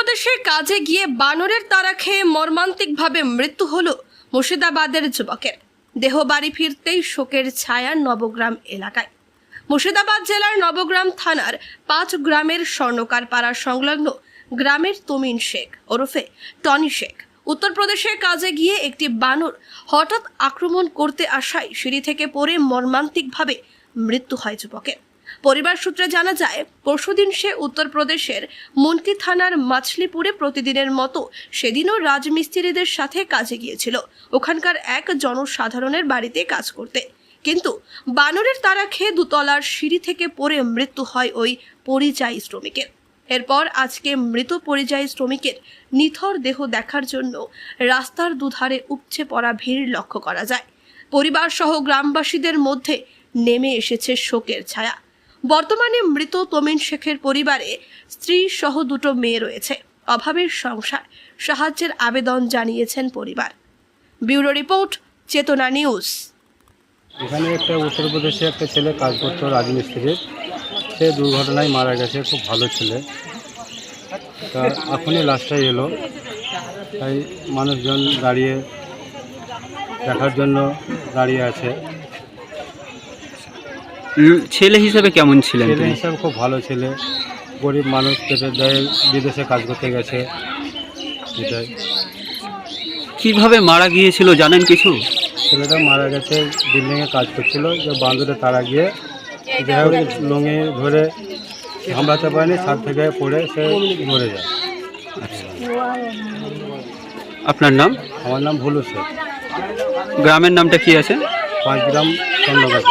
উত্তরপ্রদেশে কাজে গিয়ে বানরের তাড়া খেয়ে মর্মান্তিকভাবে মৃত্যু হলো মুর্শিদাবাদের যুবকের। দেহ বাড়ি ফিরতেই শোকের ছায়া নবগ্রাম এলাকায়। মুর্শিদাবাদ জেলার নবগ্রাম থানার 5 গ্রামের স্বর্ণকার পাড়া সংলগ্ন গ্রামের তমিন শেখ ওরফে টনি শেখ উত্তরপ্রদেশে কাজে গিয়ে একটি বানর হঠাৎ আক্রমণ করতে আসায় সিঁড়ি থেকে পড়ে মর্মান্তিকভাবে মৃত্যু হয় যুবকের। পরিবার সূত্রে জানা যায়, পরশুদিন সে উত্তরপ্রদেশের মুন্কি থানার মাছলিপুরে প্রতিদিনের মতো সেদিনও রাজমিস্ত্রিদের সাথে কাজে গিয়েছিল ওখানকার এক জনসাধারণের বাড়িতে কাজ করতে। কিন্তু বানরের তাড়া খেয়ে দুতলার সিঁড়ি থেকে পড়ে মৃত্যু হয় ওই পরিযায়ী শ্রমিকের। এরপর আজকে মৃত পরিযায়ী শ্রমিকের নিথর দেহ দেখার জন্য রাস্তার দুধারে উপচে পড়া ভিড় লক্ষ্য করা যায়। পরিবার সহ গ্রামবাসীদের মধ্যে নেমে এসেছে শোকের ছায়া। বর্তমানে মৃত তমিন শেখের পরিবারে স্ত্রী সহ 2 মেয়ে রয়েছে। অভাবের সংসার, সাহায্যের আবেদন জানিয়েছেন পরিবার। ব্যুরো রিপোর্ট, চেতনা নিউজ। এখানে একটা উত্তরপ্রদেশে একটা ছেলে কাজ করতো রাজমিস্ত্রির, সে দুর্ঘটনায় মারা গেছে। খুব ভালো ছেলে। তা এখনই লাশটাই এলো, তাই মানুষজন দাঁড়িয়ে দেখার জন্য দাঁড়িয়ে আছে। ছেলে হিসেবে কেমন ছিলেন? ছেলে হিসাবে খুব ভালো ছেলে। গরিব মানুষ, পেটের দায়ে বিদেশে কাজ করতে গেছে। এটাই। কিভাবে মারা গিয়েছিল জানেন কিছু? ছেলেটা মারা গেছে, বিল্ডিংয়ে কাজ করছিল, যে বাঁধরে তারা গিয়ে লুঙ্গি ধরে সামলাতে পারেনি, ছাদ থেকে পড়ে সে মরে যায়। আপনার নাম? আমার নাম ভুলু শেখ। গ্রামের নামটা কি আছে? 5 গ্রাম চন্দ্রকার।